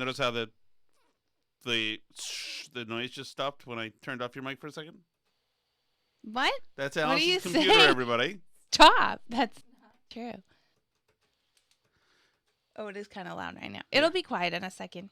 Notice how the noise just stopped when I turned off your mic for a second? What? That's What are you Alice's computer, saying? everybody. Stop. That's not true. Oh, it is kind of loud right now. It'll be quiet in a second.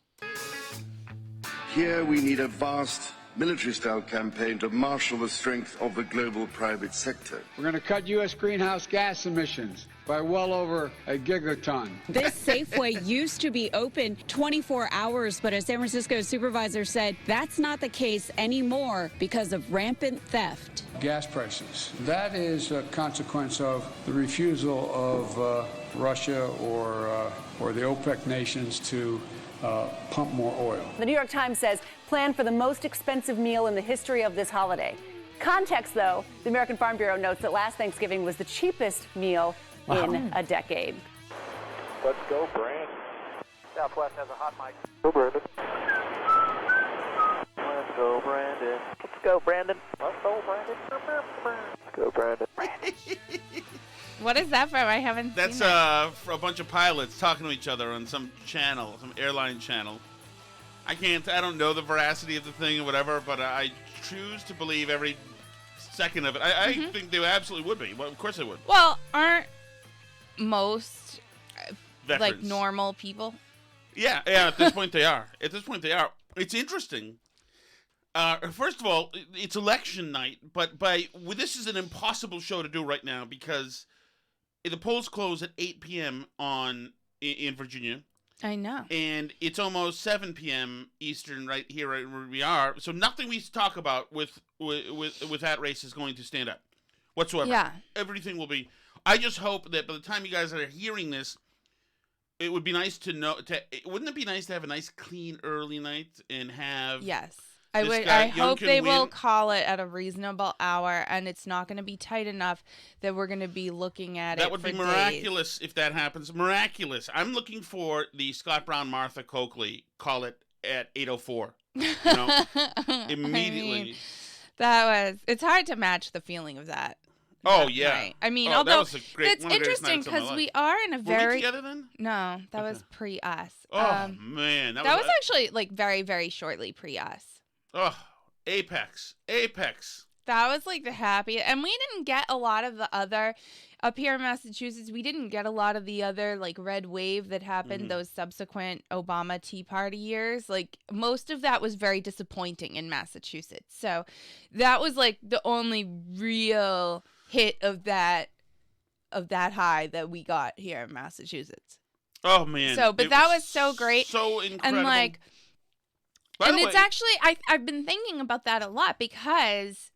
Here we need a vast military-style campaign to marshal the strength of the global private sector. We're going to cut U.S. greenhouse gas emissions by well over a gigaton. This Safeway used to be open 24 hours, but a San Francisco supervisor said that's not the case anymore because of rampant theft. Gas prices. That is a consequence of the refusal of Russia or the OPEC nations to pump more oil. The New York Times says plan for the most expensive meal in the history of this holiday. Context, though, the American Farm Bureau notes that last Thanksgiving was the cheapest meal in a decade. Let's go, Brandon. Southwest has a hot mic. Go, Brandon. Let's go, Brandon. Let's go, Brandon. Let's go, Brandon. Let's go, Brandon. What is that from? I haven't That's seen that. for a bunch of pilots talking to each other on some channel, some airline channel. I don't know the veracity of the thing or whatever, but I choose to believe every second of it. I think they absolutely would be. Well, of course they would. Well, aren't most like Veterans. normal people? Yeah, at this point they are. It's interesting. First of all, it's election night, but this is an impossible show to do right now because the polls close at 8 p.m. in Virginia. I know. And it's almost 7 p.m. Eastern right here where we are. So nothing we talk about with that race is going to stand up whatsoever. Yeah. Everything will be. I just hope that by the time you guys are hearing this, it would be nice to know. Wouldn't it be nice to have a nice, clean early night and have? Yes. I this would. guy, I Young, hope can they win? will call it at a reasonable hour, and it's not going to be tight enough that we're going to be looking at it. That would for be miraculous if that happens. Miraculous. I'm looking for the Scott Brown Martha Coakley call it at 8:04. You know, immediately. I mean, it's hard to match the feeling of that. Oh that yeah. night. I mean, that although was a great, it's one of the greatest interesting nights of my because life. we are in a Were very we together then? no, that was pre us. Oh man, that was actually like very very shortly pre us. Oh, apex. That was like the happiest, and we didn't get a lot of the other up here in Massachusetts. We didn't get a lot of the other like red wave that happened those subsequent Obama Tea Party years. Like most of that was very disappointing in Massachusetts. So that was like the only real hit of that high that we got here in Massachusetts. Oh man. So, but that was so great. So incredible. And like, By the it's way, actually I've been thinking about that a lot because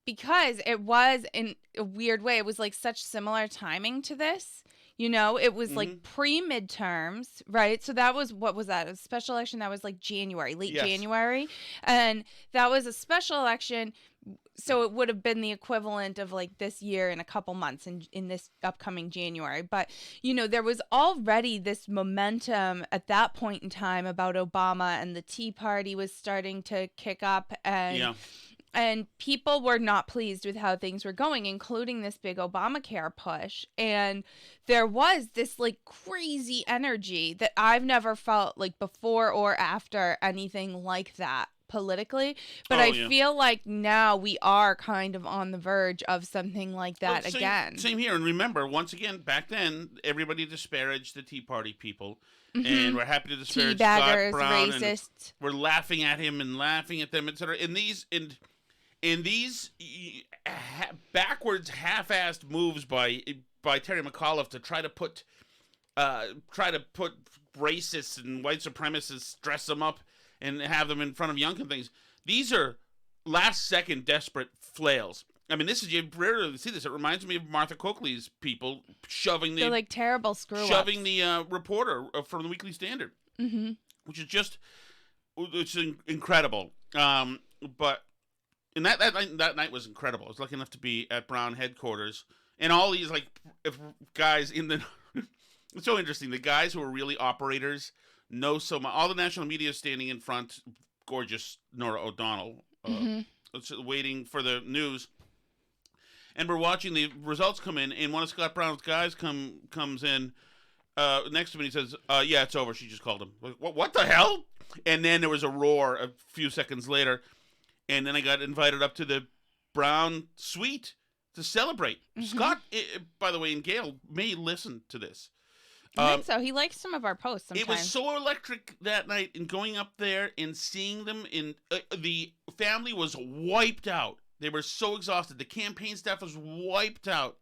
it was in a weird way. It was like such similar timing to this. You know, it was like pre-midterms, right? So that was, what was that? A special election that was like January, late January. And that was a special election. So it would have been the equivalent of like this year in a couple months in this upcoming January. But, you know, there was already this momentum at that point in time about Obama, and the Tea Party was starting to kick up, and people were not pleased with how things were going, including this big Obamacare push. And there was this like crazy energy that I've never felt like before or after anything like that politically. But I feel like now we are kind of on the verge of something like that again. Same here. And remember, once again, back then, everybody disparaged the Tea Party people. And we're happy to disparage Teabaggers, Scott Brown. racists. And we're laughing at him and laughing at them, etc. In these backwards, half-assed moves by Terry McAuliffe to try to put racists and white supremacists, dress them up and have them in front of Young and things. These are last-second desperate flails. I mean, you rarely see this. It reminds me of Martha Coakley's people They're like terrible screw-ups. shoving the reporter from the Weekly Standard, which is just incredible. But. And that night was incredible. I was lucky enough to be at Brown headquarters, and all these guys in the. It's so interesting. The guys who are really operators know so much. All the national media standing in front. Gorgeous Nora O'Donnell, waiting for the news, and we're watching the results come in. And one of Scott Brown's guys comes in, next to me, he says, "Yeah, it's over." She just called him. Like, what the hell? And then there was a roar a few seconds later, and then I got invited up to the Brown suite to celebrate. Scott, by the way, and Gail may listen to this. I think so. He likes some of our posts sometimes. It was so electric that night, and going up there and seeing them. In the family was wiped out. They were so exhausted. The campaign staff was wiped out.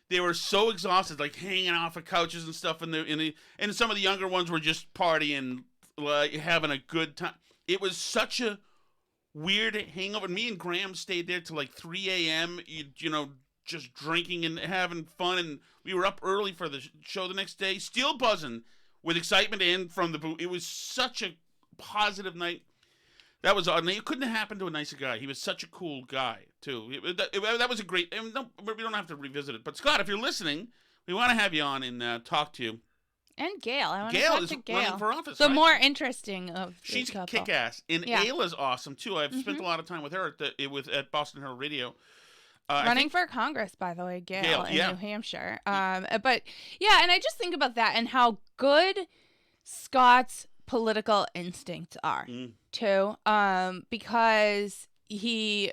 They were so exhausted, like hanging off of couches and stuff. And some of the younger ones were just partying, like having a good time. It was such a weird hangover. Me and Graham stayed there till like 3 a.m. You know, just drinking and having fun. And we were up early for the show the next day, still buzzing with excitement and from the booth. It was such a positive night. That was odd. It couldn't have happened to a nicer guy. He was such a cool guy, too. That was a great... No, we don't have to revisit it. But, Scott, if you're listening, we want to have you on and talk to you. And Gail. I want to Gail talk is to Gail. running for office, The right? more interesting of the She's couple. kick-ass. And Yeah. Ayla's awesome, too. I've spent a lot of time with her at Boston Herald Radio. Running for Congress, by the way, Gail in yeah. New Hampshire. But, yeah, and I just think about that and how good Scott's political instincts are, too, because he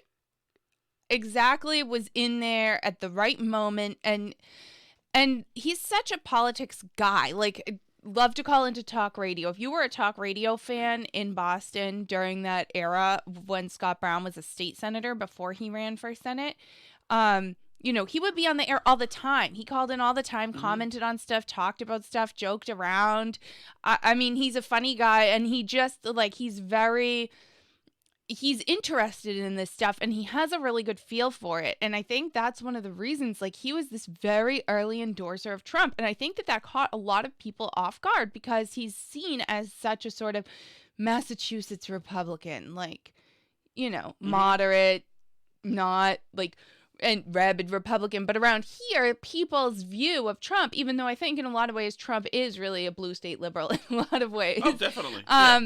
exactly was in there at the right moment, and he's such a politics guy. Like, love to call into talk radio. If you were a talk radio fan in Boston during that era when Scott Brown was a state senator before he ran for Senate, you know, he would be on the air all the time. He called in all the time, commented on stuff, talked about stuff, joked around. I mean, he's a funny guy, and he just, like, he's interested in this stuff, and he has a really good feel for it. And I think that's one of the reasons, like, he was this very early endorser of Trump. And I think that caught a lot of people off guard because he's seen as such a sort of Massachusetts Republican, like, you know, moderate, not like... and rabid Republican, but around here, people's view of Trump, even though I think in a lot of ways Trump is really a blue state liberal in a lot of ways. Oh, definitely. Yeah.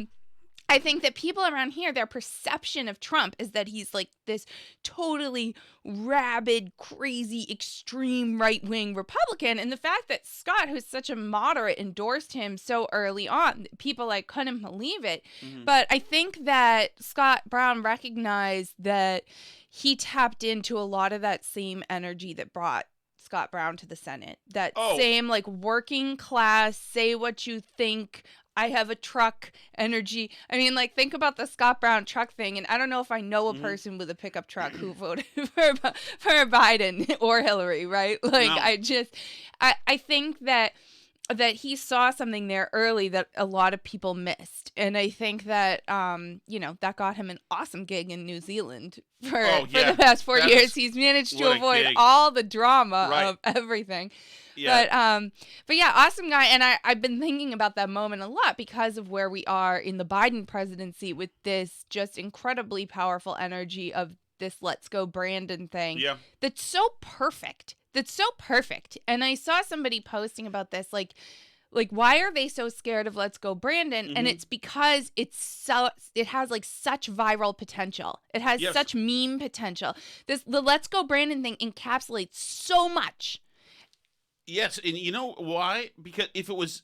I think that people around here, their perception of Trump is that he's like this totally rabid, crazy, extreme right-wing Republican. And the fact that Scott, who's such a moderate, endorsed him so early on, people like couldn't believe it. But I think that Scott Brown recognized that he tapped into a lot of that same energy that brought Scott Brown to the Senate. That same like working class, say what you think, I have a truck energy. I mean, like, think about the Scott Brown truck thing. And I don't know if I know a person with a pickup truck who voted for Biden or Hillary, right? Like, no. I think that he saw something there early that a lot of people missed. And I think that, you know, that got him an awesome gig in New Zealand for the past 4 years. He's managed to avoid all the drama of everything. Yeah. But yeah, awesome guy. And I've been thinking about that moment a lot because of where we are in the Biden presidency with this just incredibly powerful energy of this Let's Go Brandon thing. Yeah. That's so perfect. And I saw somebody posting about this, like why are they so scared of Let's Go Brandon? And it's because it has like such viral potential. It has such meme potential. The Let's Go Brandon thing encapsulates so much. Yes, and you know why? Because if it was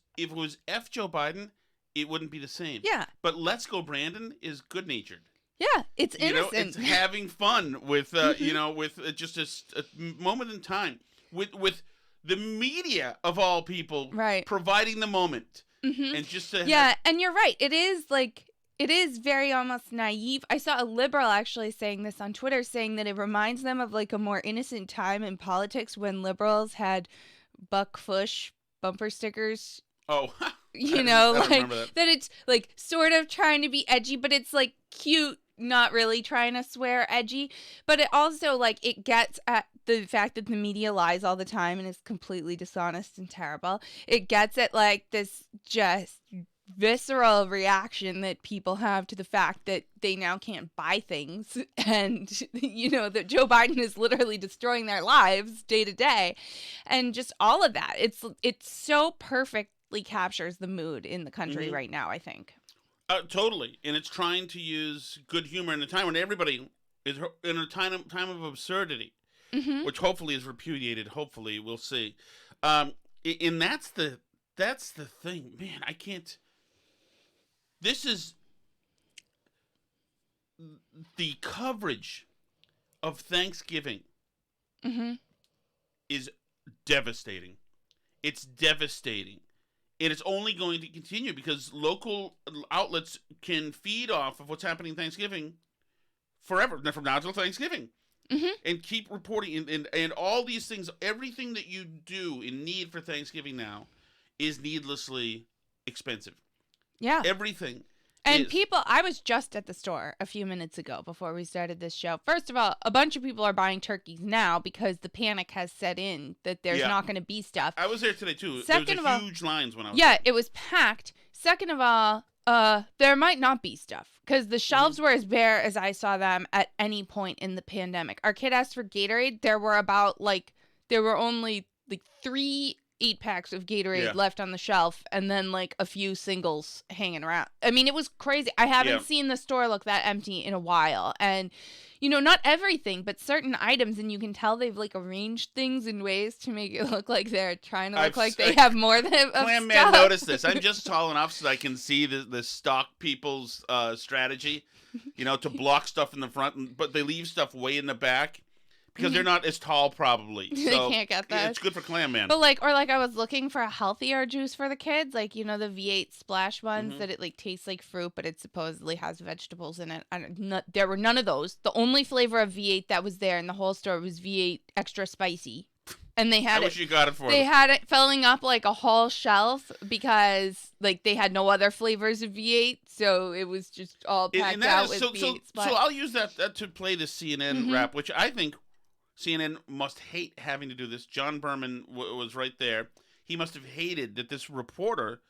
F Joe Biden, it wouldn't be the same. Yeah. But Let's Go Brandon is good natured. Yeah, it's innocent. You know, it's having fun with you know, with just a moment in time with the media of all people providing the moment. And just to and you're right. It is very almost naive. I saw a liberal actually saying this on Twitter, saying that it reminds them of like a more innocent time in politics when liberals had Buck Fush bumper stickers. Oh, you know, like that it's like sort of trying to be edgy, but it's like cute, not really trying to swear edgy. But it also like it gets at the fact that the media lies all the time and is completely dishonest and terrible. It gets at like this just visceral reaction that people have to the fact that they now can't buy things, and you know that Joe Biden is literally destroying their lives day to day, and just all of that. It's so perfectly captures the mood in the country right now, I think. Totally, and it's trying to use good humor in a time when everybody is in a time of absurdity, which hopefully is repudiated. Hopefully, we'll see. And that's the That's the thing, man. I can't. This is the coverage of Thanksgiving is devastating. It's devastating. And it's only going to continue because local outlets can feed off of what's happening Thanksgiving forever, from now till Thanksgiving. And keep reporting. And all these things, everything that you do in need for Thanksgiving now is needlessly expensive. Yeah. Everything. And people, I was just at the store a few minutes ago before we started this show. First of all, a bunch of people are buying turkeys now because the panic has set in that there's not going to be stuff. I was there today too. Second there was huge lines when I was Yeah, there. it was packed. Second of all, there might not be stuff because the shelves were as bare as I saw them at any point in the pandemic. Our kid asked for Gatorade. There were only 3 8-packs of Gatorade left on the shelf, and then a few singles hanging around. I mean, it was crazy. I haven't seen the store look that empty in a while. And, not everything, but certain items, and you can tell they've arranged things in ways to make it look like they're trying to look like they have more than Clam Man noticed this. I'm just tall enough so I can see the stock people's strategy, to block stuff in the front, but they leave stuff way in the back. Because they're not as tall, probably. They So can't get that. It's good for Clam Man. But I was looking for a healthier juice for the kids, the V8 splash ones that it tastes like fruit, but it supposedly has vegetables in it. There were none of those. The only flavor of V8 that was there in the whole store was V8 extra spicy, and they had I wish you got it for They them. had it filling up a whole shelf because they had no other flavors of V8, so it was just all packed out with V8 splash. So I'll use that to play the CNN rap, which I think CNN must hate having to do this. John Berman was right there. He must have hated that this reporter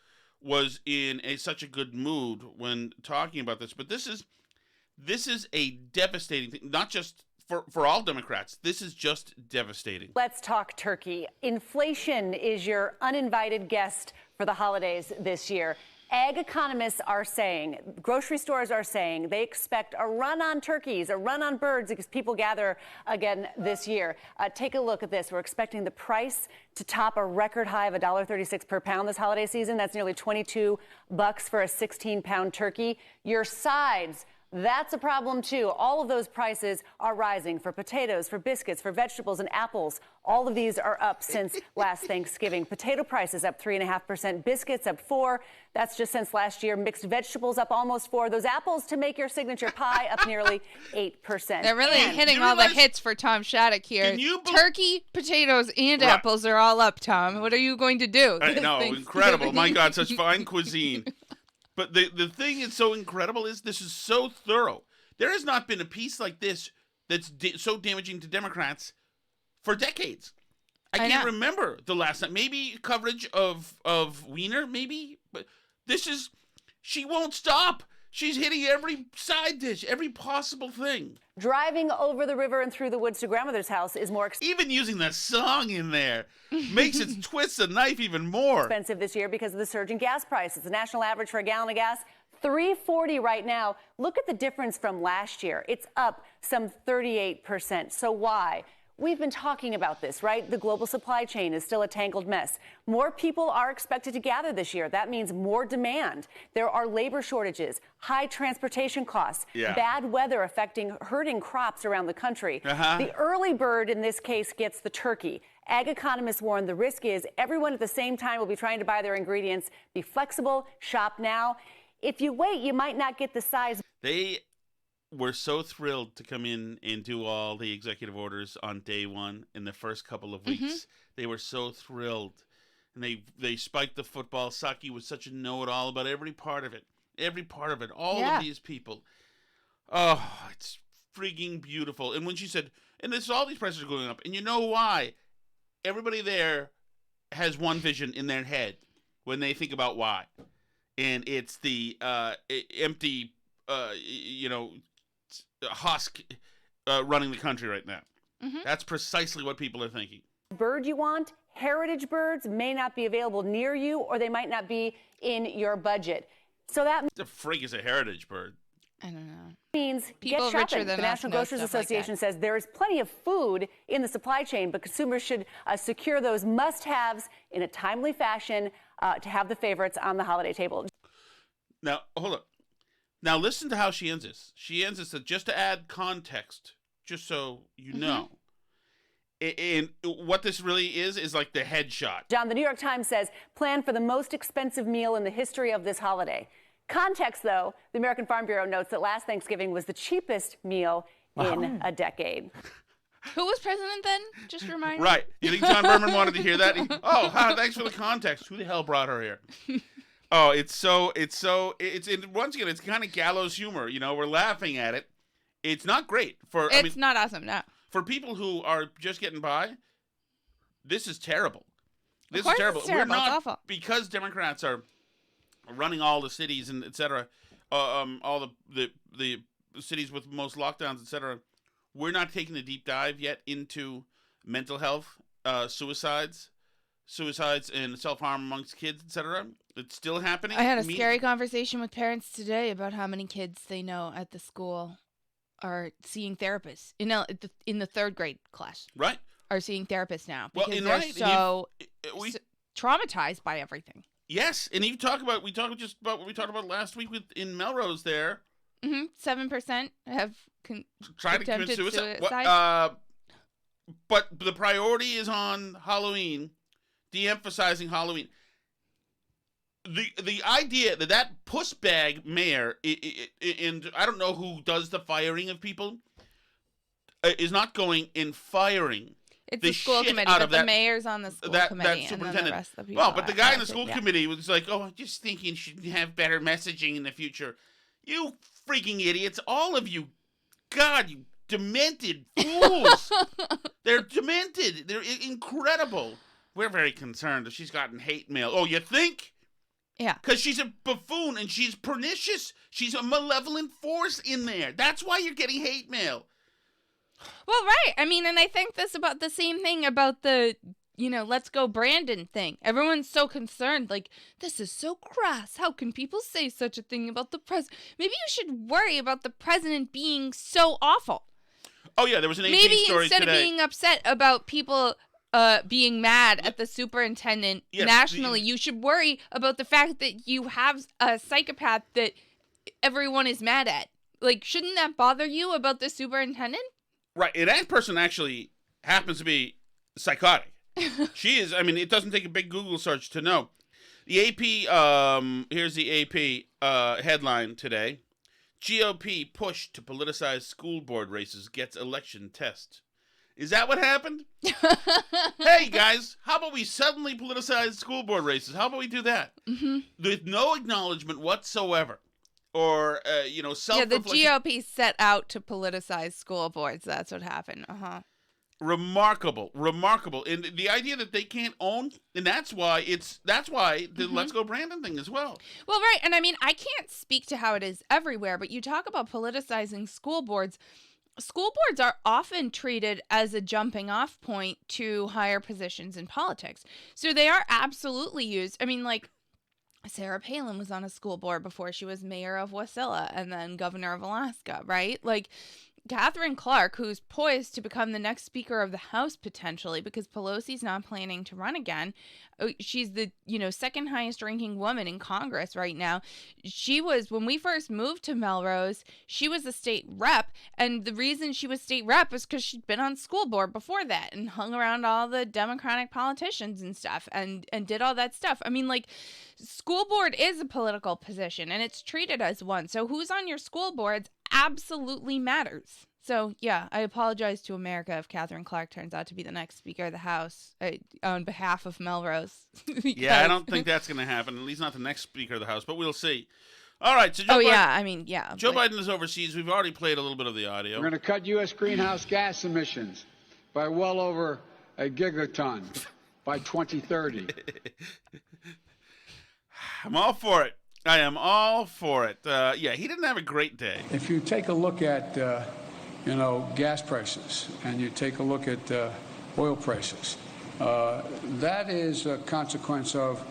was in such a good mood when talking about this. But this is a devastating thing, not just for all Democrats. This is just devastating. Let's talk turkey. Inflation is your uninvited guest for the holidays this year. Ag economists are saying, grocery stores are saying, they expect a run on turkeys, a run on birds as people gather again this year. Take a look at this. We're expecting the price to top a record high of $1.36 per pound this holiday season. That's nearly $22 for a 16-pound turkey. Your sides, that's a problem too. All of those prices are rising for potatoes, for biscuits, for vegetables and apples. All of these are up since last Thanksgiving. Potato prices up 3.5%, biscuits up 4%. That's just since last year. Mixed vegetables up almost 4%. Those apples to make your signature pie up nearly 8%. They're really hitting all the hits for Tom Shattuck here. Turkey, potatoes, and apples are all up, Tom. What are you going to do? I know, incredible. My God, such fine cuisine. But the thing that's so incredible is this is so thorough. There has not been a piece like this that's so damaging to Democrats for decades. I can't remember the last time. Maybe coverage of Wiener, maybe. But she won't stop. She's hitting every side dish, every possible thing. Driving over the river and through the woods to grandmother's house is more Even using that song in there makes it twist the knife even more. expensive this year because of the surge in gas prices. The national average for a gallon of gas, $3.40 right now. Look at the difference from last year. It's up some 38%. So why? We've been talking about this, right? The global supply chain is still a tangled mess. More people are expected to gather this year. That means more demand. There are labor shortages, high transportation costs, bad weather hurting crops around the country. The early bird in this case gets the turkey. Ag economists warn the risk is everyone at the same time will be trying to buy their ingredients. Be flexible, shop now. If you wait, you might not get the size. They were so thrilled to come in and do all the executive orders on day one in the first couple of weeks. They were so thrilled. And they spiked the football. Psaki was such a know-it-all about every part of it. Every part of it. All of these people. Oh, it's freaking beautiful. And when she said, and all these prices are going up. And you know why? Everybody there has one vision in their head when they think about why. And it's the empty, husk running the country right now. That's precisely what people are thinking. Bird you want, heritage birds may not be available near you, or they might not be in your budget. So that The frig is a heritage bird. I don't know. means People get richer shopping. than The us National know Grocers stuff like Association that. says there is plenty of food in the supply chain, but consumers should secure those must-haves in a timely fashion to have the favorites on the holiday table. Now, hold up. Now, listen to how she ends this. She ends this just to add context, just so you know. And what this really is like the headshot. John, the New York Times says, plan for the most expensive meal in the history of this holiday. Context, though, the American Farm Bureau notes that last Thanksgiving was the cheapest meal in a decade. Who was president then? Just remind me. Right. You think John Berman wanted to hear that? Thanks for the context. Who the hell brought her here? It's once again, it's kind of gallows humor. You know, we're laughing at it. It's not great It's not awesome, no. For people who are just getting by, this is terrible. This is terrible. We're not, it's awful. Because Democrats are running all the cities and et cetera, all the cities with most lockdowns, et cetera. We're not taking a deep dive yet into mental health, suicides and self-harm amongst kids, et cetera. It's still happening. I had a scary conversation with parents today about how many kids they know at the school are seeing therapists in the third grade class. Right. Are seeing therapists now because they're traumatized by everything. Yes, and we talked about what we talked about last week in Melrose there. 7% have tried to commit suicide. But the priority is on Halloween, de-emphasizing Halloween. The idea that puss bag mayor, and I don't know who does the firing of people, is not going and firing. It's the school committee, but the mayor's on the school committee, that superintendent. And then the rest of the people but the guy in the school committee was like, "Oh, I just think you should have better messaging in the future." You freaking idiots, all of you! God, you demented fools! They're demented. They're incredible. We're very concerned if she's gotten hate mail. Oh, you think? Yeah. Because she's a buffoon and she's pernicious. She's a malevolent force in there. That's why you're getting hate mail. Well, right. I mean, and I think this about the same thing about the, let's go Brandon thing. Everyone's so concerned. Like, this is so crass. How can people say such a thing about the president? Maybe you should worry about the president being so awful. Oh, yeah. There was an AP maybe story instead today. of being upset about people being mad at the superintendent nationally, you should worry about the fact that you have a psychopath that everyone is mad at. Like, shouldn't that bother you about the superintendent? Right, and that person actually happens to be psychotic. She is, it doesn't take a big Google search to know. The AP, here's the AP headline today. GOP push to politicize school board races gets election test. Is that what happened? Hey, guys, how about we suddenly politicize school board races? How about we do that? Mm-hmm. With no acknowledgement whatsoever. Or, self-reflection. Yeah, the GOP set out to politicize school boards. That's what happened. Remarkable. And the idea that they can't own, and that's why the Let's Go Brandon thing as well. Well, right. And I can't speak to how it is everywhere, but you talk about politicizing school boards. School boards are often treated as a jumping off point to higher positions in politics. So they are absolutely used. Sarah Palin was on a school board before she was mayor of Wasilla and then governor of Alaska, right? Like, Catherine Clark, who's poised to become the next Speaker of the House potentially because Pelosi's not planning to run again. She's the, second highest ranking woman in Congress right now. She was, when we first moved to Melrose, she was a state rep. And the reason she was state rep was because she'd been on school board before that and hung around all the Democratic politicians and stuff and did all that stuff. School board is a political position and it's treated as one. So who's on your school boards absolutely matters. So, yeah, I apologize to America if Catherine Clark turns out to be the next Speaker of the House on behalf of Melrose. Yeah, I don't think that's going to happen, at least not the next Speaker of the House, but we'll see. All right. So Joe Biden is overseas. We've already played a little bit of the audio. We're going to cut U.S. greenhouse gas emissions by well over a gigaton by 2030. I'm all for it. I am all for it. He didn't have a great day. If you take a look at, gas prices and you take a look at oil prices, that is a consequence of,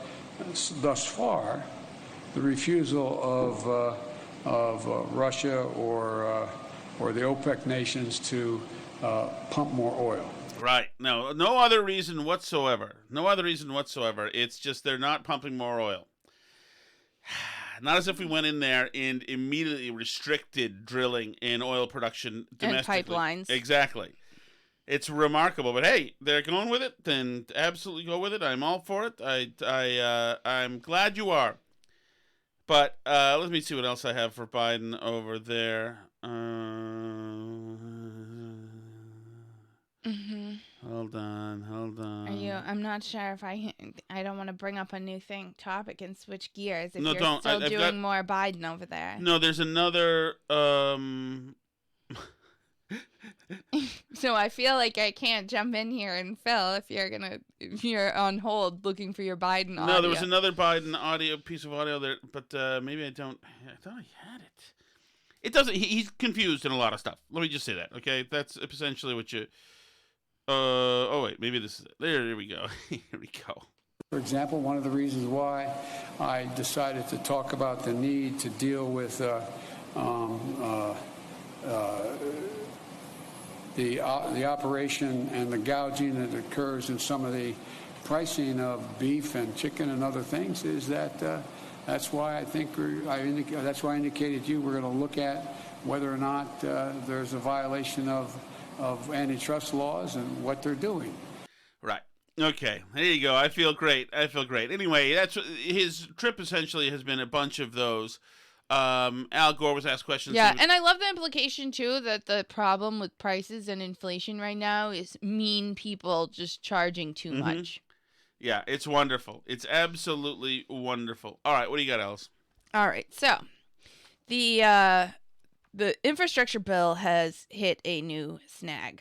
thus far, the refusal of Russia or the OPEC nations to pump more oil. Right. No other reason whatsoever. No other reason whatsoever. It's just they're not pumping more oil. Not as if we went in there and immediately restricted drilling and oil production domestically. And pipelines. Exactly. It's remarkable, but hey, they're going with it. Then absolutely go with it. I'm all for it. I'm glad you are. But let me see what else I have for Biden over there. Hold on. Are you? I'm not sure if I don't want to bring up a new topic and switch gears. If No, you're don't. still I've doing got more Biden over there. No, there's another. So I feel like I can't jump in here and Phil if you're on hold looking for your Biden audio. No, there was another Biden piece of audio there, but maybe I don't. I thought I had it. It doesn't. He's confused in a lot of stuff. Let me just say that. Okay, that's essentially what you. Oh wait, maybe this is it. There we go. Here we go. For example, one of the reasons why I decided to talk about the need to deal with the operation and the gouging that occurs in some of the pricing of beef and chicken and other things is that that's why I think that's why I indicated to you we're going to look at whether or not there's a violation of antitrust laws and what they're doing. Right. Okay. There you go. I feel great. Anyway, that's his trip. Essentially, has been a bunch of those. Al Gore was asked questions. Yeah, and I love the implication too that the problem with prices and inflation right now is mean people just charging too much. Yeah, it's wonderful. It's absolutely wonderful. All right, what do you got, Alice? All right, so the infrastructure bill has hit a new snag.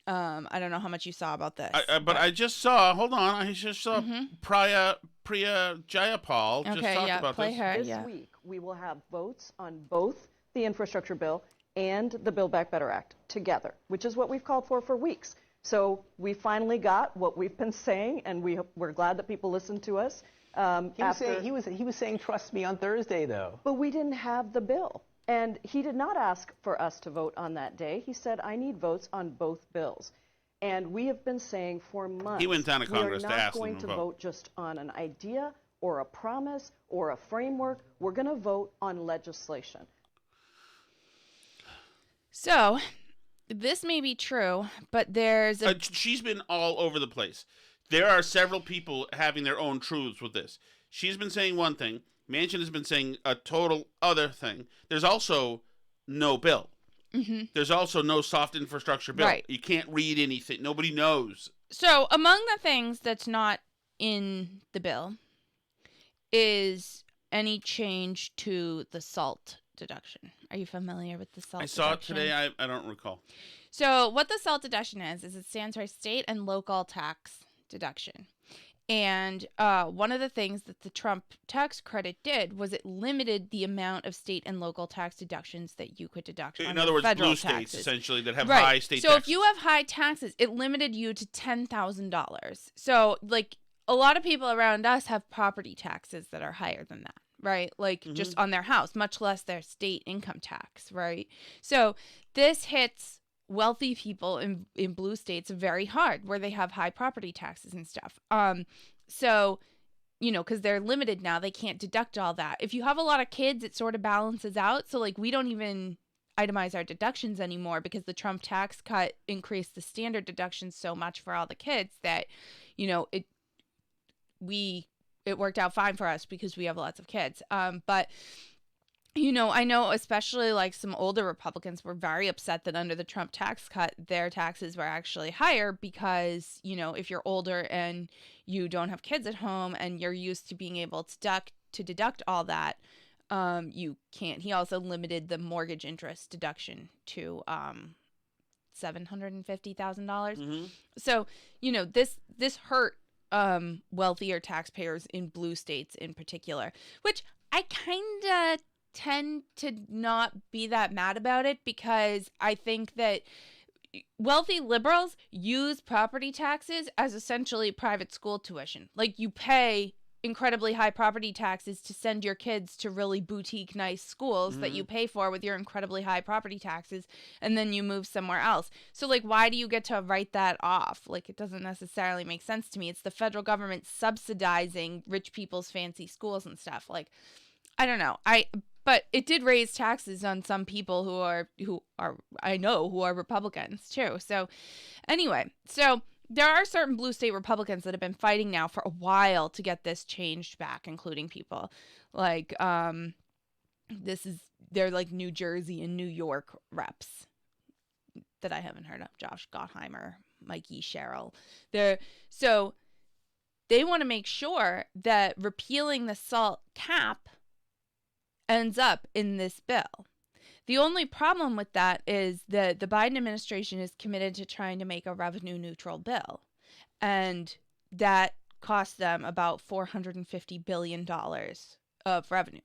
I don't know how much you saw about this. But I just saw, hold on, I just saw Priya Jayapal just talked about play this. her. This week, we will have votes on both the infrastructure bill and the Build Back Better Act together, which is what we've called for weeks. So we finally got what we've been saying, and we're glad that people listened to us. He was saying, trust me on Thursday, though. But we didn't have the bill. And he did not ask for us to vote on that day. He said, I need votes on both bills. And we have been saying for months, he went down to Congress to ask them to vote. we are not going to vote just on an idea or a promise or a framework. We're going to vote on legislation. So this may be true, but there's she's been all over the place. There are several people having their own truths with this. She's been saying one thing. Manchin has been saying a total other thing. There's also no bill. There's also no soft infrastructure bill. Right. You can't read anything. Nobody knows. So among the things that's not in the bill is any change to the SALT deduction. Are you familiar with the SALT deduction? I saw it today. I don't recall. So what the SALT deduction is it stands for state and local tax deduction. And one of the things that the Trump tax credit did was it limited the amount of state and local tax deductions that you could deduct on In other words, federal blue taxes. states, essentially, that have Right. high state so taxes. if you have high taxes, it limited you to $10,000. So, like, a lot of people around us have property taxes that are higher than that, right? Like, just on their house, much less their state income tax, right? So this hits wealthy people in blue states very hard where they have high property taxes and stuff. So, you know, because they're limited now, they can't deduct all that. If you have a lot of kids, it sort of balances out. So, like, we don't even itemize our deductions anymore because the Trump tax cut increased the standard deductions so much for all the kids that, you know, it worked out fine for us because we have lots of kids. But you know, I know especially like some older Republicans were very upset that under the Trump tax cut, their taxes were actually higher because, you know, if you're older and you don't have kids at home and you're used to being able to deduct all that, you can't. He also limited the mortgage interest deduction to $750,000. So, you know, this hurt wealthier taxpayers in blue states in particular, which I kind of tend to not be that mad about it because I think that wealthy liberals use property taxes as essentially private school tuition. Like, you pay incredibly high property taxes to send your kids to really boutique nice schools that you pay for with your incredibly high property taxes, and then you move somewhere else. So like, why do you get to write that off? Like, it doesn't necessarily make sense to me. It's the federal government subsidizing rich people's fancy schools and stuff. Like, I don't know. But it did raise taxes on some people who are I know who are Republicans too. So anyway, so there are certain blue state Republicans that have been fighting now for a while to get this changed back, including people like they're like New Jersey and New York reps that I haven't heard of. Josh Gottheimer, Mikey Sherrill. So they want to make sure that repealing the SALT cap ends up in this bill. The only problem with that is that the Biden administration is committed to trying to make a revenue neutral bill. And that costs them about $450 billion of revenue.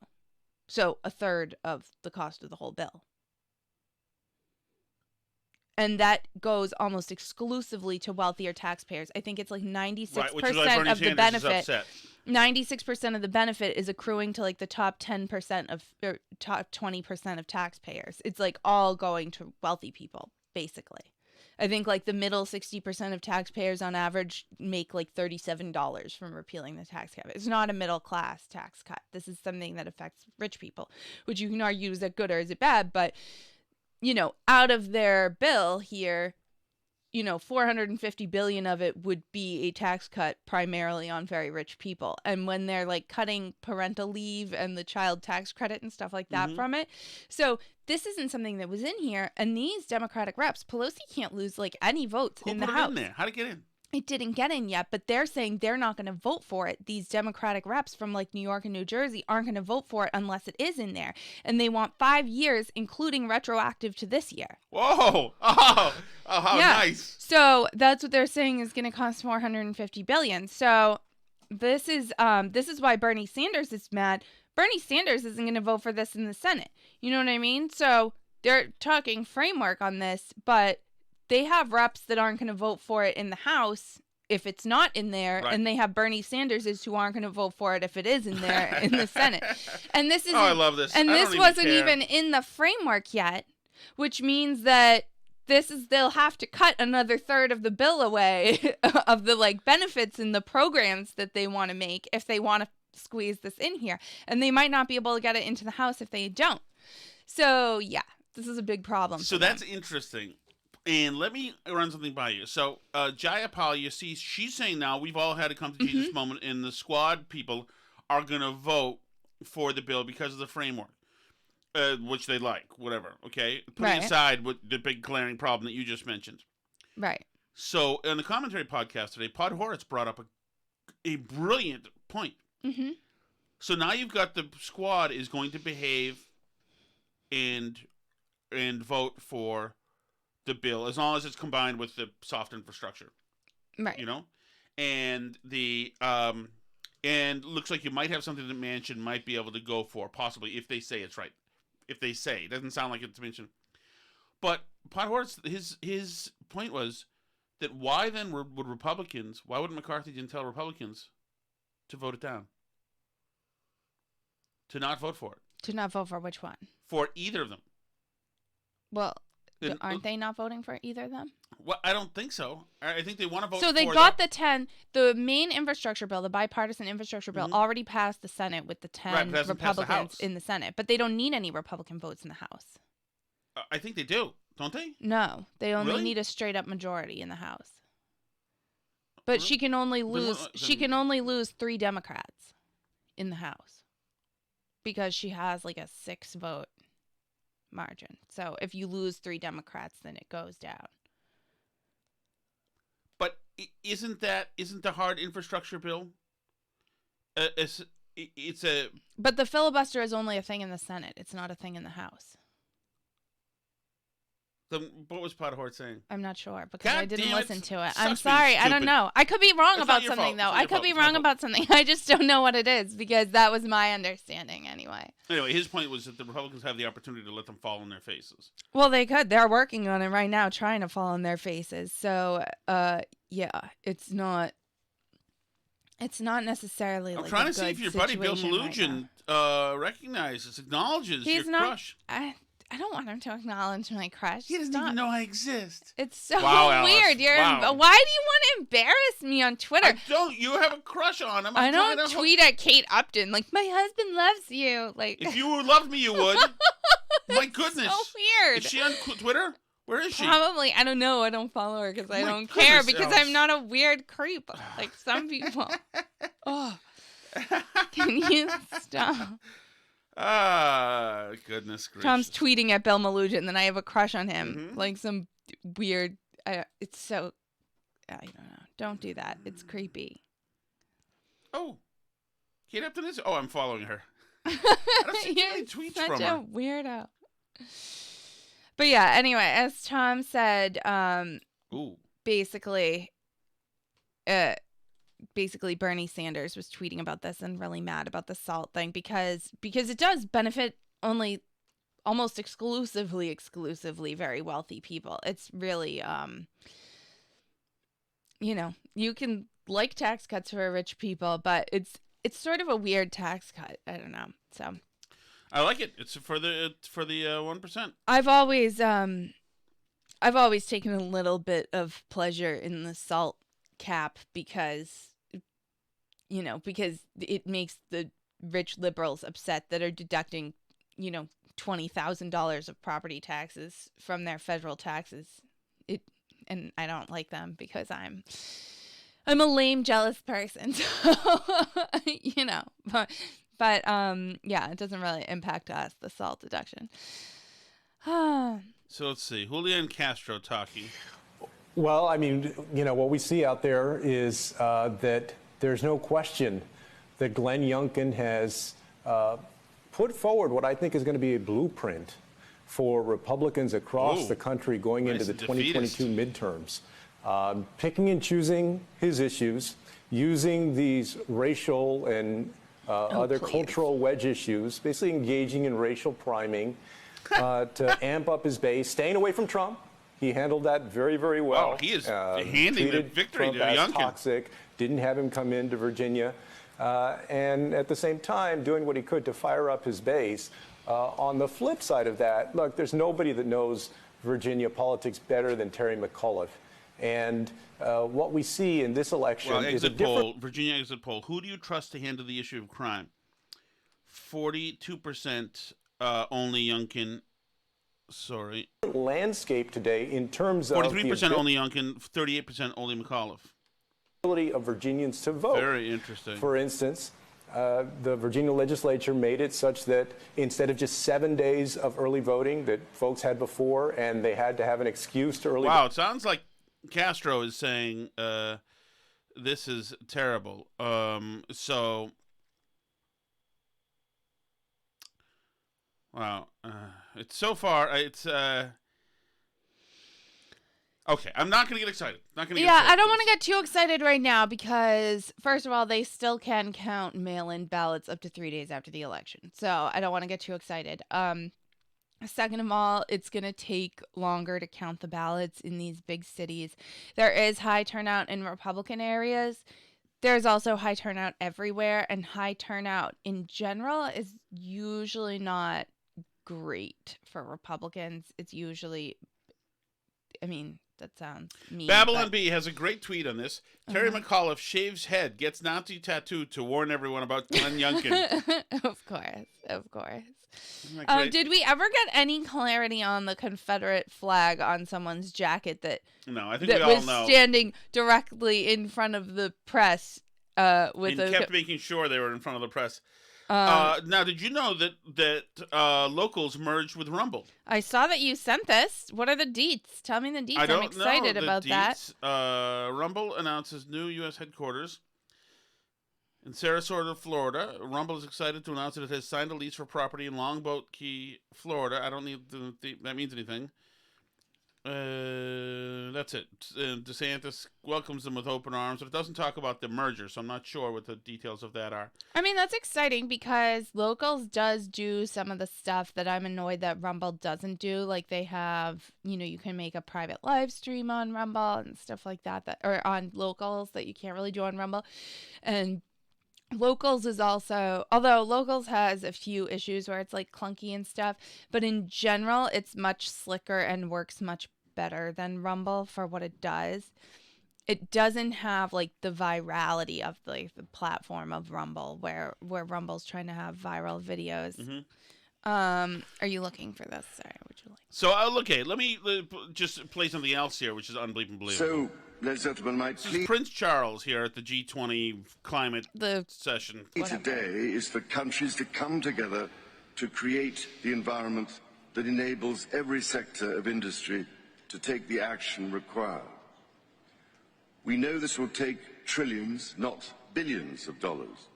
So a third of the cost of the whole bill. And that goes almost exclusively to wealthier taxpayers. I think it's like 96% of the benefit. 96% of the benefit is accruing to like the top 10% of or top 20% of taxpayers. It's like all going to wealthy people, basically. I think like the middle 60% of taxpayers on average make like $37 from repealing the tax cap. It's not a middle class tax cut. This is something that affects rich people, which you can argue, is it good or is it bad? But you know, out of their bill here, you know, $450 billion of it would be a tax cut primarily on very rich people. And when they're like cutting parental leave and the child tax credit and stuff like that from it. So this isn't something that was in here. And these Democratic reps, Pelosi can't lose like any votes in the House. Who put it in there? How'd it get in? It didn't get in yet, but they're saying they're not going to vote for it. These Democratic reps from like New York and New Jersey aren't going to vote for it unless it is in there. And they want 5 years, including retroactive to this year. Whoa! Oh, how nice. So that's what they're saying is going to cost $450 billion. So this is why Bernie Sanders is mad. Bernie Sanders isn't going to vote for this in the Senate. You know what I mean? So they're talking framework on this, but they have reps that aren't going to vote for it in the House if it's not in there, right. And they have Bernie Sanders who aren't going to vote for it if it is in there in the Senate. And this is I love this. And this wasn't even in the framework yet, which means that they'll have to cut another third of the bill away of the like benefits and the programs that they want to make if they want to squeeze this in here. And they might not be able to get it into the House if they don't. So yeah, this is a big problem. So that's interesting. And let me run something by you. So, Jayapal, you see, she's saying now we've all had to come to Jesus moment, and the squad people are going to vote for the bill because of the framework, which they like, whatever, okay? Putting aside what the big glaring problem that you just mentioned. Right. So, in the commentary podcast today, Pod Horace brought up a brilliant point. Mm-hmm. So now you've got the squad is going to behave and vote for the bill as long as it's combined with the soft infrastructure, right? You know, and the and looks like you might have something that Manchin might be able to go for, possibly if they say it's right. If they say it doesn't sound like it's Manchin, but Pot Horse, his point was that why then would Republicans? Why wouldn't McCarthy then tell Republicans to vote it down? To not vote for it. To not vote for which one? For either of them. Well. Aren't they not voting for either of them? Well, I don't think so. I think they want to vote for So they got the main infrastructure bill, the bipartisan infrastructure bill, already passed the Senate with the 10 Republicans in the Senate. But they don't need any Republican votes in the House. I think they do, don't they? No, they only need a straight up majority in the House. But she can only lose 3 Democrats in the House because she has like a 6 vote margin. So if you lose 3 Democrats, then it goes down. But isn't the hard infrastructure bill? It's a. But the filibuster is only a thing in the Senate. It's not a thing in the House. Then what was Pothort saying? I'm not sure because I didn't listen to it. Sucks I'm sorry. I don't know. I could be wrong about something, though. I could be wrong about something. I just don't know what it is because that was my understanding anyway. Anyway, his point was that the Republicans have the opportunity to let them fall on their faces. Well, they could. They're working on it right now, trying to fall on their faces. So, yeah, it's not. It's not necessarily. I'm like trying a to see good if your buddy Bill situation recognizes, acknowledges He's your not, crush. I don't want him to acknowledge my crush. He doesn't even know I exist. It's so Wow, Alice. weird. Wow. Why do you want to embarrass me on Twitter? I don't. You have a crush on him. I don't tweet at Kate Upton like my husband loves you. Like if you loved me, you would. My goodness. So weird. Is she on Twitter? Where is she? Probably. I don't know. I don't follow her because I don't goodness, care because Alice. I'm not a weird creep like some people. Oh, can you stop? Goodness gracious. Tom's tweeting at Bill Malugin, and then I have a crush on him, like some weird. It's so. I don't know. Don't do that. It's creepy. Oh, Kate Upton is. Oh, I'm following her. I don't see any tweets such from a her. weirdo. But yeah. Anyway, as Tom said, basically, Bernie Sanders was tweeting about this and really mad about the SALT thing because it does benefit only almost exclusively very wealthy people. It's really you can like tax cuts for rich people, but it's sort of a weird tax cut. I don't know. So I like it. It's for the 1%. I've always taken a little bit of pleasure in the SALT cap because it makes the rich liberals upset that are deducting, $20,000 of property taxes from their federal taxes. And I don't like them because I'm a lame, jealous person. So, but yeah, it doesn't really impact us, the SALT deduction. So let's see. Julian Castro talking. Well, I mean, what we see out there is that there's no question that Glenn Youngkin has put forward what I think is going to be a blueprint for Republicans across the country going into the 2022 midterms. Picking and choosing his issues, using these racial and other cultural wedge issues, basically engaging in racial priming to amp up his base, staying away from Trump. He handled that very, very well. Oh, he is handing the victory Trump to as Youngkin. Toxic, didn't have him come into Virginia, and at the same time doing what he could to fire up his base. On the flip side of that, look, there's nobody that knows Virginia politics better than Terry McAuliffe. And what we see in this election is a different... Virginia exit poll. Who do you trust to handle the issue of crime? 42% only Youngkin. Sorry. Landscape today in terms of 43% only Youngkin, 38% only McAuliffe. Ability of Virginians to vote. Very interesting. For instance, the Virginia legislature made it such that instead of just 7 days of early voting that folks had before, and they had to have an excuse to early vote. Wow, it sounds like Castro is saying this is terrible. Wow. It's so far. Okay, I'm not going to get excited. I don't want to get too excited right now because, first of all, they still can count mail-in ballots up to 3 days after the election. So I don't want to get too excited. Second of all, it's going to take longer to count the ballots in these big cities. There is high turnout in Republican areas. There's also high turnout everywhere, and high turnout in general is usually not great for Republicans. It's usually, that sounds mean. Babylon B has a great tweet on this. Terry McAuliffe shaves head, gets Nazi tattoo to warn everyone about Glenn Youngkin. Of course. Did we ever get any clarity on the Confederate flag on someone's jacket that I think we all was know. Standing directly in front of the press kept making sure they were in front of the press. Now, did you know that Locals merged with Rumble? I saw that you sent this. What are the deets? Tell me the deets. I'm excited about that. Rumble announces new U.S. headquarters in Sarasota, Florida. Rumble is excited to announce that it has signed a lease for property in Longboat Key, Florida. I don't need that means anything. that's it. DeSantis welcomes them with open arms, but it doesn't talk about the merger, so I'm not sure what the details of that are. I mean, that's exciting because Locals does do some of the stuff that I'm annoyed that Rumble doesn't do. Like they have, you can make a private live stream on Rumble and stuff like that, or on Locals that you can't really do on Rumble. And Locals is also, although Locals has a few issues where it's like clunky and stuff, but in general, it's much slicker and works much better than Rumble for what it does. It doesn't have like the virality of like the platform of Rumble, where Rumble's trying to have viral videos. Mm-hmm. Are you looking for this? Sorry, would you like? So okay, let me just play something else here, which is unbelievable. So, ladies and gentlemen, my plea Prince Charles here at the G20 climate session. today is for countries to come together to create the environment that enables every sector of industry to take the action required. We know this will take trillions, not billions of dollars.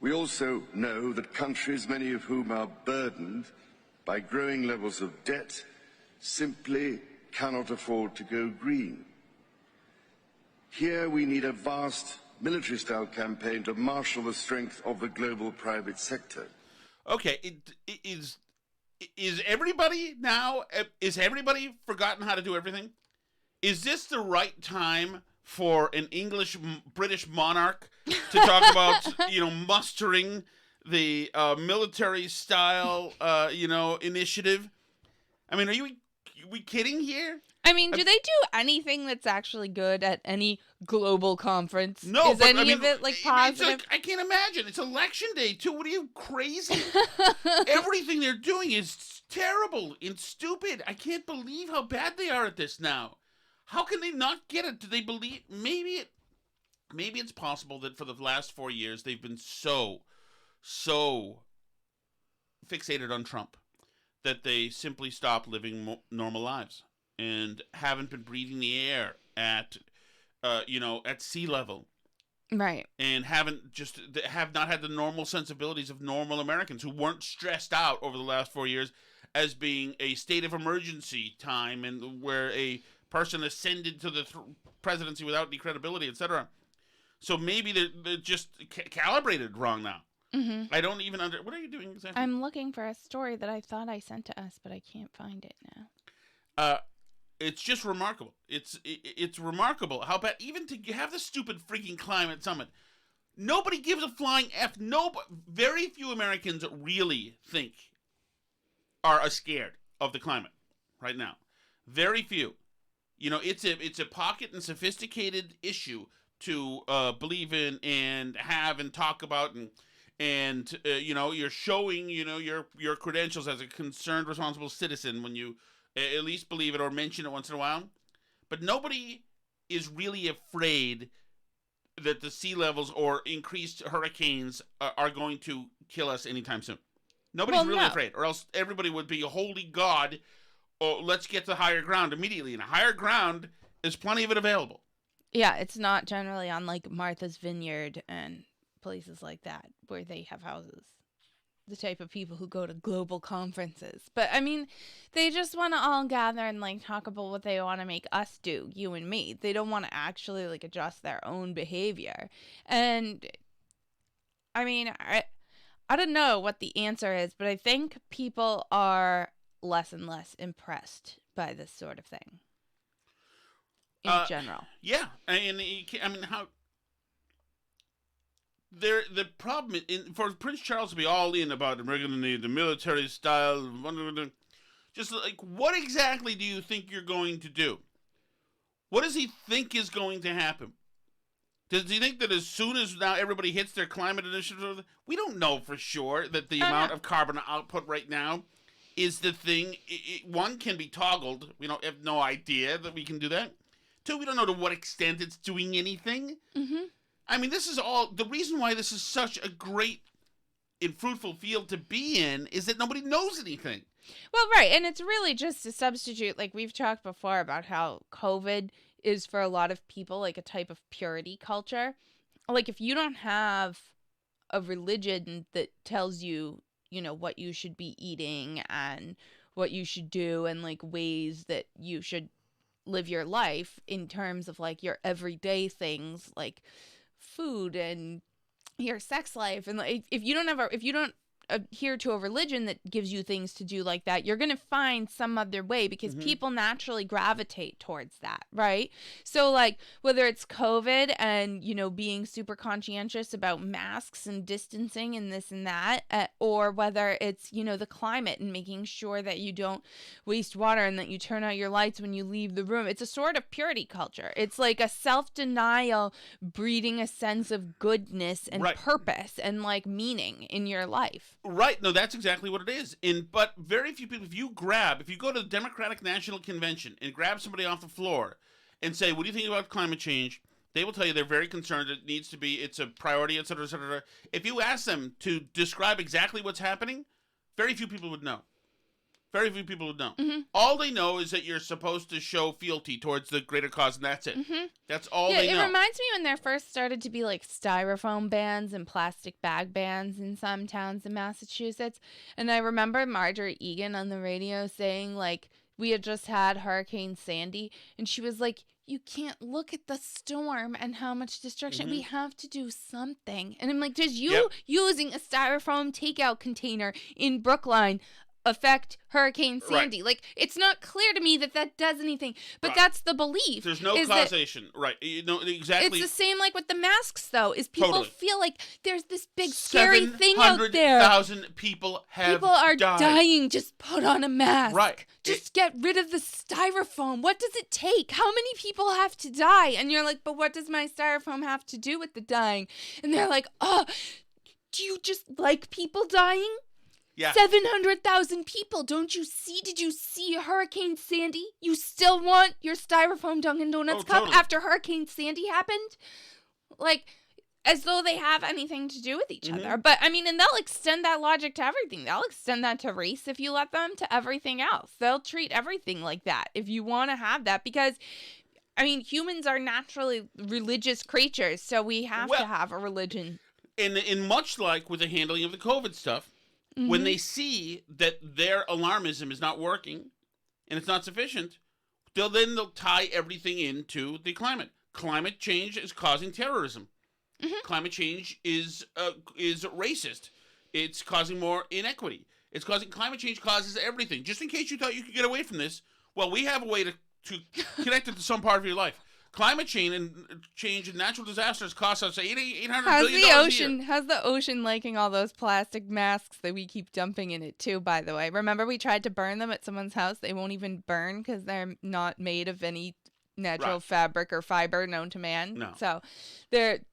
We also know that countries, many of whom are burdened by growing levels of debt, simply cannot afford to go green. Here we need a vast military-style campaign to marshal the strength of the global private sector. Okay, is everybody now, is everybody forgotten how to do everything? Is this the right time for an British monarch to talk about, mustering the military style, initiative? I mean, are we kidding here? I mean, do they do anything that's actually good at any global conference? No, is any of it like positive? I can't imagine. It's election day too. What are you, crazy? Everything they're doing is terrible and stupid. I can't believe how bad they are at this now. How can they not get it? Do they believe? Maybe it's possible that for the last 4 years they've been so fixated on Trump that they simply stopped living normal lives and haven't been breathing the air at sea level. Right. And have not had the normal sensibilities of normal Americans who weren't stressed out over the last 4 years as being a state of emergency time and where a person ascended to the presidency without any credibility, etc. So maybe they're just calibrated wrong now. Mm-hmm. I don't even what are you doing exactly? I'm looking for a story that I thought I sent to us, but I can't find it now. It's just remarkable. It's remarkable how bad, even to have the stupid freaking climate summit, nobody gives a flying F. Very few Americans really are scared of the climate right now. Very few. It's a pocket and sophisticated issue to believe in and have and talk about, and you're showing your credentials as a concerned, responsible citizen when you at least believe it or mention it once in a while. But nobody is really afraid that the sea levels or increased hurricanes are going to kill us anytime soon. Nobody's really afraid, or else everybody would be, holy God, let's get to higher ground immediately. And higher ground, there's plenty of it available. Yeah, it's not generally on like Martha's Vineyard and places like that where they have houses. The type of people who go to global conferences. But I mean, they just want to all gather and like talk about what they want to make us do, you and me. They don't want to actually like adjust their own behavior. And I mean, I don't know what the answer is, but I think people are less and less impressed by this sort of thing in general. Yeah. And how the problem for Prince Charles to be all in about we're going to need the military style, just like, what exactly do you think you're going to do? What does he think is going to happen? Does he think that as soon as now everybody hits their climate initiative, we don't know for sure that the amount of carbon output right now is the thing. One can be toggled. We don't have no idea that we can do that. Two, we don't know to what extent it's doing anything. Mm-hmm. I mean, this is all the reason why this is such a great and fruitful field to be in is that nobody knows anything. Well, right. And it's really just a substitute. Like we've talked before about how COVID is for a lot of people like a type of purity culture. Like if you don't have a religion that tells you, what you should be eating and what you should do and like ways that you should live your life in terms of like your everyday things like food and your sex life. And like, if you don't adhere to a religion that gives you things to do like that, you're going to find some other way because people naturally gravitate towards that, right? So like whether it's COVID and, you know, being super conscientious about masks and distancing and this and that, or whether it's, you know, the climate and making sure that you don't waste water and that you turn out your lights when you leave the room. It's a sort of purity culture. It's like a self-denial breeding a sense of goodness and purpose and like meaning in your life. Right. No, that's exactly what it is. But very few people, if you go to the Democratic National Convention and grab somebody off the floor and say, what do you think about climate change? They will tell you they're very concerned. It needs to be, it's a priority, et cetera, et cetera. If you ask them to describe exactly what's happening, very few people would know. Very few people would know. All they know is that you're supposed to show fealty towards the greater cause, and that's it. That's all they know. It reminds me when there first started to be like styrofoam bans and plastic bag bans in some towns in Massachusetts. And I remember Marjorie Egan on the radio saying like, we had just had Hurricane Sandy, and she was like, you can't look at the storm and how much destruction. We have to do something. And I'm like, does you using a styrofoam takeout container in Brookline affect Hurricane Sandy? Like, it's not clear to me that that does anything, but that's the belief. There's no causation, right? You know exactly. It's the same like with the masks, though. Is people feel like there's this big scary thing out there. 700,000 people are dying. Just put on a mask. Right. Just get rid of the styrofoam. What does it take? How many people have to die? And you're like, but what does my styrofoam have to do with the dying? And they're like, oh, do you just like people dying? Yeah. 700,000 people. Don't you see? Did you see Hurricane Sandy? You still want your styrofoam Dunkin' Donuts cup after Hurricane Sandy happened? Like, as though they have anything to do with each other. But, I mean, and they'll extend that logic to everything. They'll extend that to race if you let them, to everything else. They'll treat everything like that if you want to have that. Because, I mean, humans are naturally religious creatures, so we have to have a religion. And much like with the handling of the COVID stuff, when they see that their alarmism is not working and it's not sufficient, they'll tie everything into the climate. Climate change is causing terrorism. Climate change is racist. It's causing more inequity. Climate change causes everything. Just in case you thought you could get away from this, well, we have a way to connect it to some part of your life. Climate change and natural disasters cost us $800 billion a year. How's the ocean liking all those plastic masks that we keep dumping in it too, by the way? Remember we tried to burn them at someone's house? They won't even burn because they're not made of any natural fabric or fiber known to man. No. So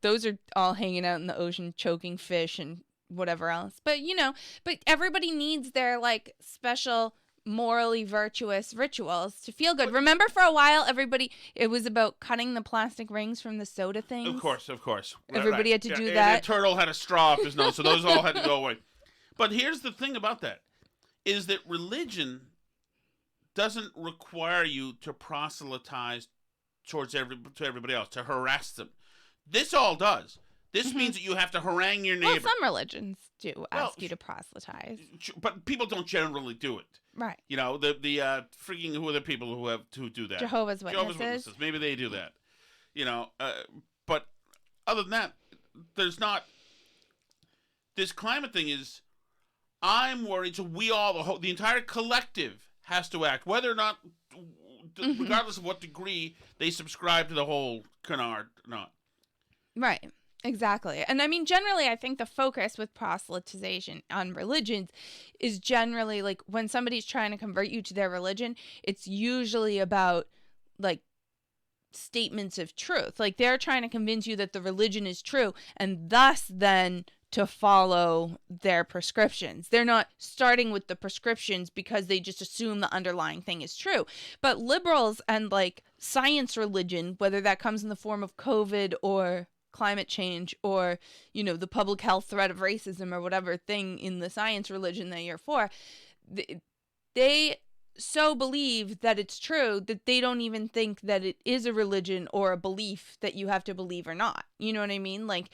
those are all hanging out in the ocean, choking fish and whatever else. But, you know, everybody needs their, like, special morally virtuous rituals to feel good. Remember for a while it was about cutting the plastic rings from the soda things? Of course. Everybody had to do and that. The turtle had a straw up his nose, so those all had to go away. But here's the thing about that, is that religion doesn't require you to proselytize towards everybody else, to harass them. This all does. This means that you have to harangue your neighbor. Well, some religions do ask you to proselytize. But people don't generally do it. Right. You know, the freaking, who are the people who do that? Jehovah's Witnesses. Maybe they do that. You know, but other than that, there's not. This climate thing is, I'm worried. So we all, the entire collective has to act, whether or not, regardless of what degree they subscribe to the whole canard or not. Right. Exactly. And I mean, generally, I think the focus with proselytization on religions is generally like when somebody's trying to convert you to their religion, it's usually about like statements of truth. Like they're trying to convince you that the religion is true and thus then to follow their prescriptions. They're not starting with the prescriptions because they just assume the underlying thing is true. But liberals and like science religion, whether that comes in the form of COVID or climate change or, you know, the public health threat of racism or whatever thing in the science religion that you're for, they so believe that it's true that they don't even think that it is a religion or a belief that you have to believe or not. You know what I mean? Like,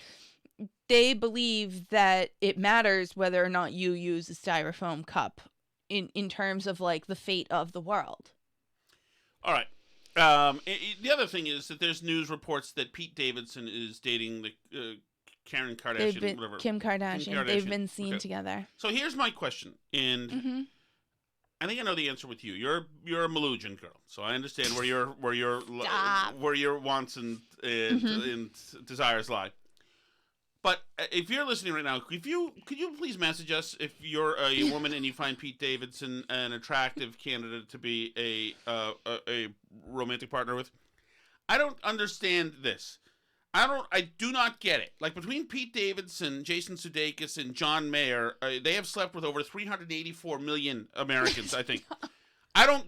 they believe that it matters whether or not you use a styrofoam cup in terms of, like, the fate of the world. All right. The other thing is that there's news reports that Pete Davidson is dating the Karen Kardashian, Kim Kardashian. They've been seen together. So here's my question, and I think I know the answer with you. You're a Melugeon girl, so I understand where your wants and desires lie. But if you're listening right now, could you please message us if you're a woman and you find Pete Davidson an attractive candidate to be a romantic partner with? I don't understand this. I do not get it. Like, between Pete Davidson, Jason Sudeikis, and John Mayer, they have slept with over 384 million Americans, I think. Now,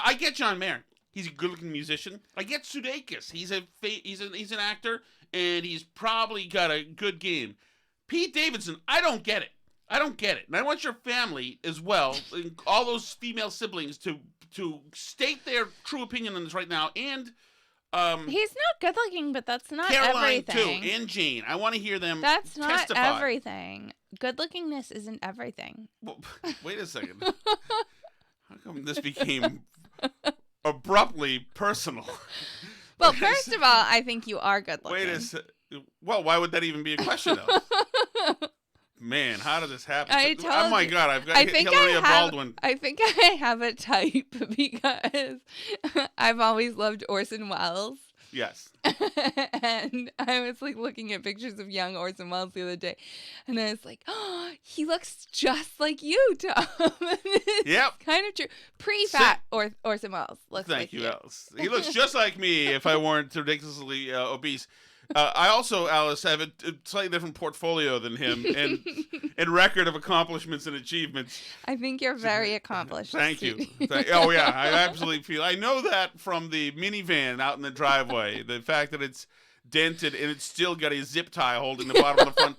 I get John Mayer. He's a good-looking musician. I get Sudeikis. He's an actor, and he's probably got a good game. Pete Davidson, I don't get it. And I want your family as well, and all those female siblings, to state their true opinion on this right now. And he's not good looking, but that's not Caroline everything. too, and Jane. I want to hear them. That's not testify. Everything. Good lookingness isn't everything. Well, wait a second. How come this became abruptly personal? Well, first of all, I think you are good looking. Wait a second. Well, why would that even be a question, though? Man, how did this happen? Oh my God, I've got Hillary Baldwin. I think I have a type because I've always loved Orson Welles. Yes. And I was like looking at pictures of young Orson Welles the other day, and I was like, oh, he looks like you, Tom. Yep. Kind of true. Pre-fat Orson Welles looks like you. He looks just like me if I weren't ridiculously obese. I also, Alice, have a slightly different portfolio than him and record of accomplishments and achievements. I think you're very accomplished. Thank you. Oh, yeah, I absolutely feel. I know that from the minivan out in the driveway. The fact that it's dented and it's still got a zip tie holding the bottom of the front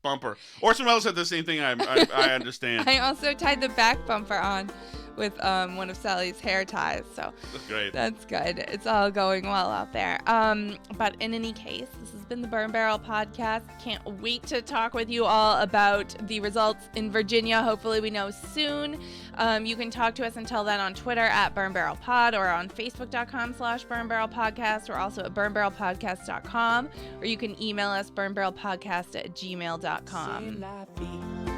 bumper. Orson Welles said the same thing, I understand. I also tied the back bumper on with one of Sally's hair ties, so that's great. That's good. It's all going well out there. But in any case, this has been the Burn Barrel Podcast. Can't wait to talk with you all about the results in Virginia. Hopefully we know soon. You can talk to us until then on Twitter at Burn Barrel Pod or on Facebook.com/Burn Barrel Podcast. We're also at burnbarrelpodcast.com, or you can email us burnbarrelpodcast@gmail.com.